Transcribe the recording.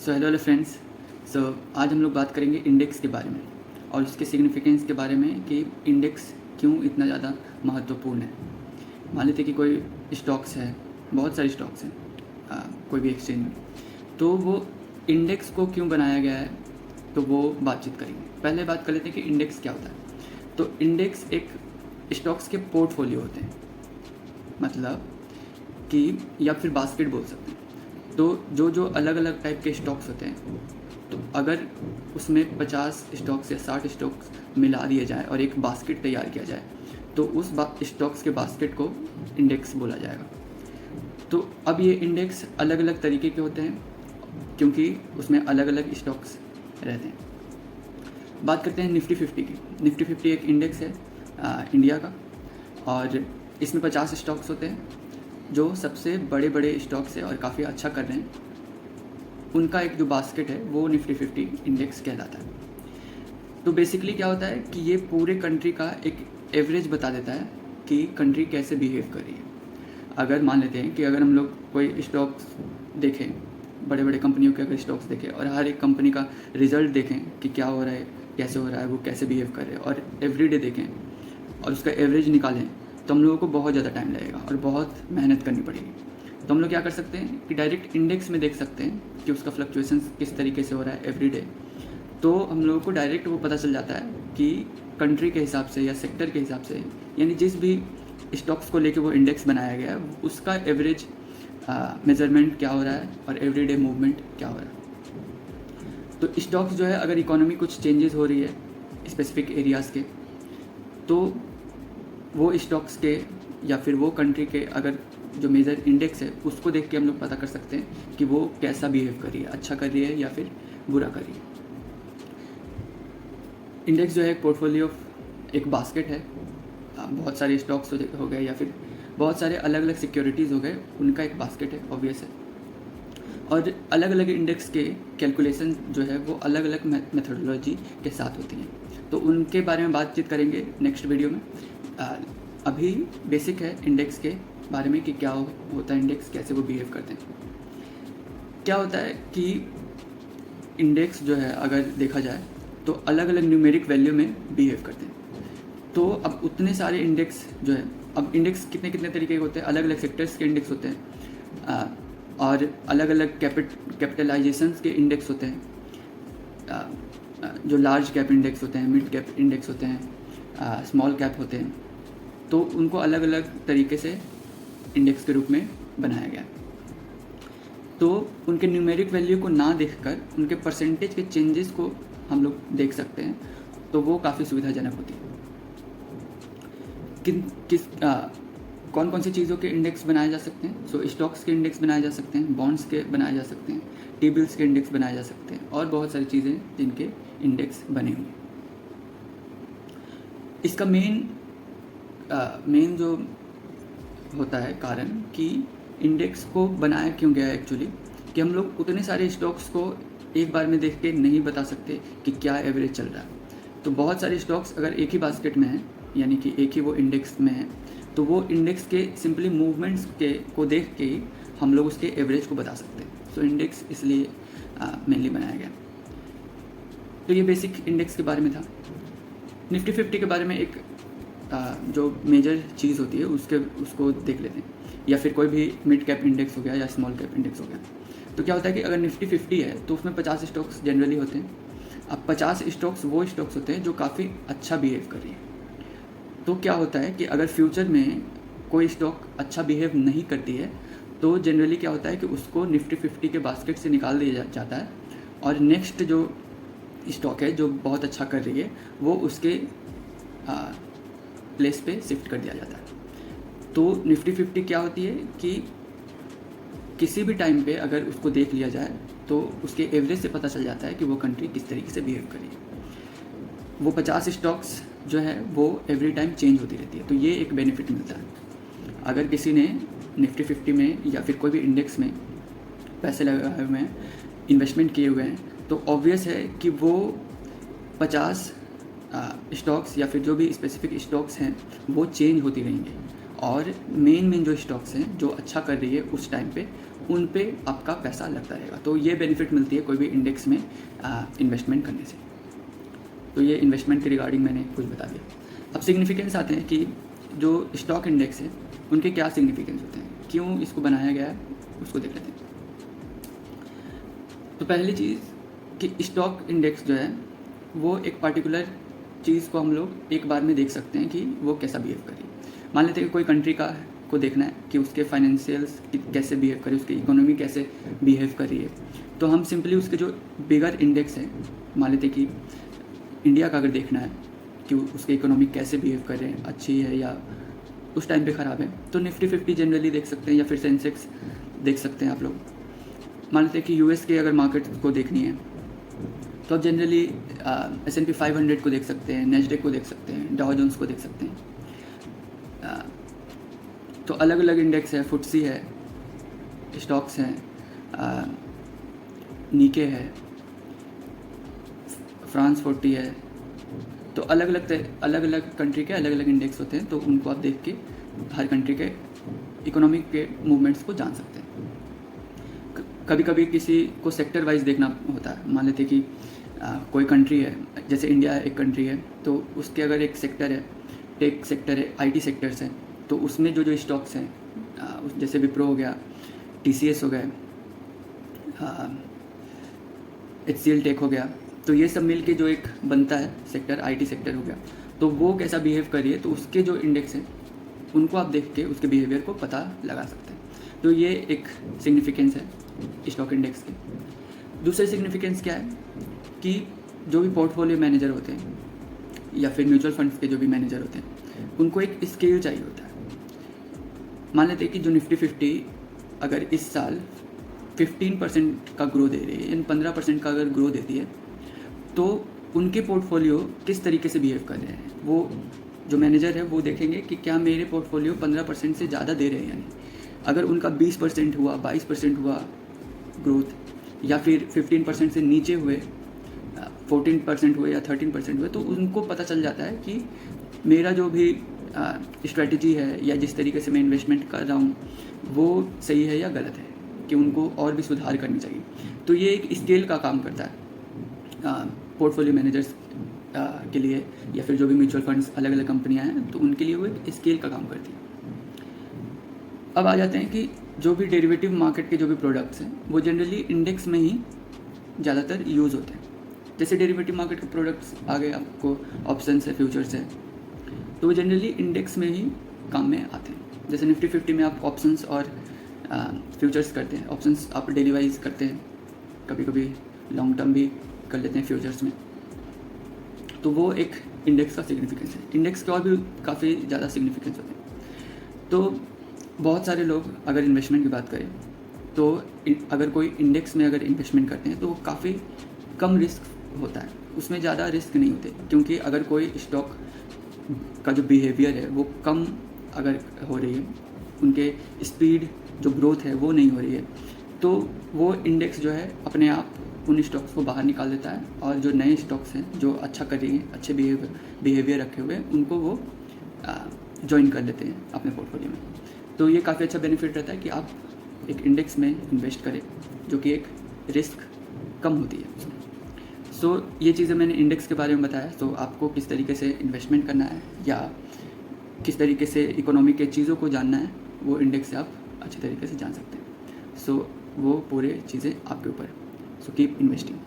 Hello friends. आज हम लोग बात करेंगे इंडेक्स के बारे में और उसके सिग्निफिकेंस के बारे में कि इंडेक्स क्यों इतना ज़्यादा महत्वपूर्ण है। मान लेते कि कोई स्टॉक्स है, बहुत सारे स्टॉक्स हैं कोई भी एक्सचेंज में, तो वो इंडेक्स को क्यों बनाया गया है, तो वो बातचीत करेंगे। पहले बात कर लेते हैं कि इंडेक्स क्या होता है। तो इंडेक्स एक स्टॉक्स के पोर्टफोलियो होते हैं, मतलब कि या फिर बास्केट बोल सकते हैं। तो जो अलग अलग टाइप के स्टॉक्स होते हैं, तो अगर उसमें 50 स्टॉक्स या 60 स्टॉक्स मिला दिए जाए और एक बास्केट तैयार किया जाए, तो उस स्टॉक्स के बास्केट को इंडेक्स बोला जाएगा। तो अब ये इंडेक्स अलग अलग तरीके के होते हैं क्योंकि उसमें अलग अलग स्टॉक्स रहते हैं। बात करते हैं निफ्टी 50 की। निफ्टी 50 एक इंडेक्स है इंडिया का, और इसमें 50 स्टॉक्स होते हैं जो सबसे बड़े बड़े स्टॉक्स है और काफ़ी अच्छा कर रहे हैं। उनका एक जो बास्केट है वो निफ्टी 50 इंडेक्स कहलाता है। तो बेसिकली क्या होता है कि ये पूरे कंट्री का एक एवरेज बता देता है कि कंट्री कैसे बिहेव कर रही है। अगर मान लेते हैं कि अगर हम लोग कोई स्टॉक्स देखें, बड़े बड़े कंपनियों के अगर स्टॉक्स देखें और हर एक कंपनी का रिजल्ट देखें कि क्या हो रहा है, कैसे हो रहा है, वो कैसे बिहेव कर रहे हैं, और एवरीडे देखें और उसका एवरेज निकालें, तो हम लोगों को बहुत ज़्यादा टाइम लगेगा और बहुत मेहनत करनी पड़ेगी। तो हम लोग क्या कर सकते हैं कि डायरेक्ट इंडेक्स में देख सकते हैं कि उसका फ्लक्चुएशन किस तरीके से हो रहा है एवरीडे। तो हम लोगों को डायरेक्ट वो पता चल जाता है कि कंट्री के हिसाब से या सेक्टर के हिसाब से, यानी जिस भी स्टॉक्स को लेके वो इंडेक्स बनाया गया है, उसका एवरेज मेजरमेंट क्या हो रहा है और एवरीडे मूवमेंट क्या हो रहा है। तो स्टॉक्स जो है, अगर इकोनॉमी कुछ चेंजेस हो रही है स्पेसिफिक एरियाज़ के, तो वो स्टॉक्स के या फिर वो कंट्री के अगर जो मेजर इंडेक्स है उसको देख के हम लोग पता कर सकते हैं कि वो कैसा बिहेव कर रही है, अच्छा कर रही है या फिर बुरा कर रही है। इंडेक्स जो है एक पोर्टफोलियो, एक बास्केट है। बहुत सारे स्टॉक्स हो गए या फिर बहुत सारे अलग अलग सिक्योरिटीज़ हो गए, उनका एक बास्केट है, ऑब्वियस है। और अलग अलग इंडेक्स के कैलकुलेशन जो है वो अलग अलग मेथोडोलॉजी के साथ होती हैं, तो उनके बारे में बातचीत करेंगे नेक्स्ट वीडियो में। अभी बेसिक है इंडेक्स के बारे में कि क्या होता है इंडेक्स, कैसे वो बिहेव करते हैं। क्या होता है कि इंडेक्स जो है अगर देखा जाए तो अलग अलग न्यूमेरिक वैल्यू में बिहेव करते हैं। तो अब उतने सारे इंडेक्स जो है, अब इंडेक्स कितने कितने तरीके के होते हैं, अलग अलग सेक्टर्स के इंडेक्स होते हैं और अलग अलग कैपिटलाइजेशंस के इंडेक्स होते हैं। जो लार्ज कैप इंडेक्स होते हैं, मिड कैप इंडेक्स होते हैं, स्मॉल कैप होते हैं। तो उनको अलग अलग तरीके से इंडेक्स के रूप में बनाया गया। तो उनके न्यूमेरिक वैल्यू को ना देखकर उनके परसेंटेज के चेंजेस को हम लोग देख सकते हैं, तो वो काफ़ी सुविधाजनक होती है। कौन कौन सी चीज़ों के इंडेक्स बनाए जा सकते हैं? सो स्टॉक्स के इंडेक्स बनाए जा सकते हैं, बॉन्ड्स के बनाए जा सकते हैं, टी बिल्स के इंडेक्स बनाए जा सकते हैं, और बहुत सारी चीज़ें जिनके इंडेक्स बने हुए हैं। इसका मेन जो होता है कारण कि इंडेक्स को बनाया क्यों गया है एक्चुअली, कि हम लोग उतने सारे स्टॉक्स को एक बार में देख के नहीं बता सकते कि क्या एवरेज चल रहा है। तो बहुत सारे स्टॉक्स अगर एक ही बास्केट में हैं, यानी कि एक ही वो इंडेक्स में है, तो वो इंडेक्स के सिंपली मूवमेंट्स को देख के ही हम लोग उसके एवरेज को बता सकते हैं। सो इंडेक्स इसलिए मेनली बनाया गया। तो ये बेसिक इंडेक्स के बारे में था। निफ्टी 50 के बारे में एक जो मेजर चीज़ होती है उसको देख लेते हैं, या फिर कोई भी मिड कैप इंडेक्स हो गया या स्मॉल कैप इंडेक्स हो गया। तो क्या होता है कि अगर निफ्टी 50 है तो उसमें 50 स्टॉक्स जनरली होते हैं। अब 50 स्टॉक्स वो स्टॉक्स होते हैं जो काफ़ी अच्छा बिहेव कर रही है। तो क्या होता है कि अगर फ्यूचर में कोई स्टॉक अच्छा बिहेव नहीं करती है, तो जनरली क्या होता है कि उसको निफ्टी 50 के बास्केट से निकाल दिया जाता है, और नेक्स्ट जो स्टॉक है जो बहुत अच्छा कर रही है वो उसके प्लेस पे शिफ्ट कर दिया जाता है। तो निफ्टी 50 क्या होती है कि किसी भी टाइम पे अगर उसको देख लिया जाए तो उसके एवरेज से पता चल जाता है कि वो कंट्री किस तरीके से बिहेव करी है। वो 50 स्टॉक्स जो है वो एवरी टाइम चेंज होती रहती है, तो ये एक बेनिफिट मिलता है। अगर किसी ने निफ्टी 50 में या फिर कोई भी इंडेक्स में पैसे लगाए हुए हैं, इन्वेस्टमेंट किए हुए हैं, तो ऑब्वियस है कि वो 50 स्टॉक्स या फिर जो भी स्पेसिफिक स्टॉक्स हैं वो चेंज होती रहेंगी, और मेन जो स्टॉक्स हैं जो अच्छा कर रही है उस टाइम पे उन पे आपका पैसा लगता रहेगा। तो ये बेनिफिट मिलती है कोई भी इंडेक्स में इन्वेस्टमेंट करने से। तो ये इन्वेस्टमेंट के रिगार्डिंग मैंने कुछ बता दिया। अब सिग्निफिकेंस आते हैं कि जो स्टॉक इंडेक्स है उनके क्या सिग्निफिकेंस होते हैं, क्यों इसको बनाया गया है, उसको देख लेते हैं। तो पहली चीज़ कि स्टॉक इंडेक्स जो है वो एक पार्टिकुलर चीज़ को हम लोग एक बार में देख सकते हैं कि वो कैसा बिहेव कर रही है। मान लेते हैं कि कोई कंट्री को देखना है कि उसके फाइनेंशियल्स कैसे बिहेव कर रही है, उसकी इकोनॉमी कैसे बिहेव कर रही है। तो हम सिंपली उसके जो बिगर इंडेक्स है, मान लेते हैं कि इंडिया का अगर देखना है कि उसकी इकोनॉमी कैसे बिहेव कर रहे हैं, अच्छी है या उस टाइम पे ख़राब है, तो निफ्टी 50 जनरली देख सकते हैं या फिर सेंसेक्स देख सकते हैं आप लोग। मान लेते हैं कि यूएस के अगर मार्केट को देखनी है तो आप जनरली S&P 500 को देख सकते हैं, नेस्डेक को देख सकते हैं, डाउ जोन्स को देख सकते हैं। तो अलग अलग इंडेक्स है, फुटसी है, स्टॉक्स हैं, नीके है, फ्रांस 40 है। तो अलग अलग कंट्री के अलग अलग इंडेक्स होते हैं, तो उनको आप देख के हर कंट्री के इकोनॉमिक के मूवमेंट्स को जान सकते हैं। कभी कभी किसी को सेक्टर वाइज देखना होता है। मान लेते कि कोई कंट्री है, जैसे इंडिया एक कंट्री है, तो उसके अगर एक सेक्टर है, टेक सेक्टर है, IT सेक्टर्स हैं, तो उसमें जो स्टॉक्स हैं, जैसे विप्रो हो गया, TCS हो गए, HCL टेक हो गया, तो ये सब मिल के जो एक बनता है सेक्टर, IT सेक्टर हो गया, तो वो कैसा बिहेव कर रही है, तो उसके जो इंडेक्स हैं उनको आप देख के उसके बिहेवियर को पता लगा सकते हैं। तो ये एक सिग्निफिकेंस है स्टॉक इंडेक्स के। दूसरे सिग्निफिकेंस क्या है कि जो भी पोर्टफोलियो मैनेजर होते हैं या फिर म्यूचुअल फंड्स के जो भी मैनेजर होते हैं, उनको एक स्केल चाहिए होता है। मान लेते हैं कि जो निफ्टी 50 अगर इस साल 15% का ग्रो दे रही है, यानी 15% का अगर ग्रो देती है, तो उनके पोर्टफोलियो किस तरीके से बिहेव कर रहे हैं, वो जो मैनेजर है वो देखेंगे कि क्या मेरे पोर्टफोलियो 15% से ज़्यादा दे रहे हैं। यानी अगर उनका 20% हुआ, 22% हुआ ग्रोथ, या फिर 15% से नीचे हुए, 14% हुए या 13% हुए, तो उनको पता चल जाता है कि मेरा जो भी स्ट्रेटजी है या जिस तरीके से मैं इन्वेस्टमेंट कर रहा हूँ वो सही है या गलत है, कि उनको और भी सुधार करनी चाहिए। तो ये एक स्केल का काम करता है पोर्टफोलियो मैनेजर्स के लिए, या फिर जो भी म्यूचुअल फंड्स अलग अलग कंपनियां हैं, तो उनके लिए वो एक स्केल का काम करती है। अब आ जाते हैं कि जो भी डेरिवेटिव मार्केट के जो भी प्रोडक्ट्स हैं वो जनरली इंडेक्स में ही ज़्यादातर यूज़ होते हैं। जैसे डेरिवेटिव मार्केट के प्रोडक्ट्स आ गए, आपको ऑप्शंस है, फ्यूचर्स है, तो वो जनरली इंडेक्स में ही काम में आते हैं। जैसे निफ्टी 50 में आप ऑप्शंस और फ्यूचर्स करते हैं। ऑप्शंस आप डेली वाइज करते हैं, कभी कभी लॉन्ग टर्म भी कर लेते हैं फ्यूचर्स में, तो वो एक इंडेक्स का सिग्निफिकेंस है। इंडेक्स के और भी काफ़ी ज़्यादा सिग्निफिकेंस होते हैं। तो बहुत सारे लोग अगर इन्वेस्टमेंट की बात करें तो अगर कोई इंडेक्स में अगर इन्वेस्टमेंट करते हैं तो वो काफ़ी कम रिस्क होता है, उसमें ज़्यादा रिस्क नहीं होते, क्योंकि अगर कोई स्टॉक का जो बिहेवियर है वो कम अगर हो रही है, उनके स्पीड जो ग्रोथ है वो नहीं हो रही है, तो वो इंडेक्स जो है अपने आप उन स्टॉक्स को बाहर निकाल देता है, और जो नए स्टॉक्स हैं जो अच्छा कर रही हैं, अच्छे बिहेवियर रखे हुए हैं, उनको वो ज्वाइन कर लेते हैं अपने पोर्टफोलियो में। तो ये काफ़ी अच्छा बेनिफिट रहता है कि आप एक इंडेक्स में इन्वेस्ट करें, जो कि एक रिस्क कम होती है। सो ये चीज़ें मैंने इंडेक्स के बारे में बताया। तो आपको किस तरीके से इन्वेस्टमेंट करना है या किस तरीके से इकोनॉमी के चीज़ों को जानना है, वो इंडेक्स से आप अच्छे तरीके से जान सकते हैं। सो वो पूरे चीज़ें आपके ऊपर। So keep investing.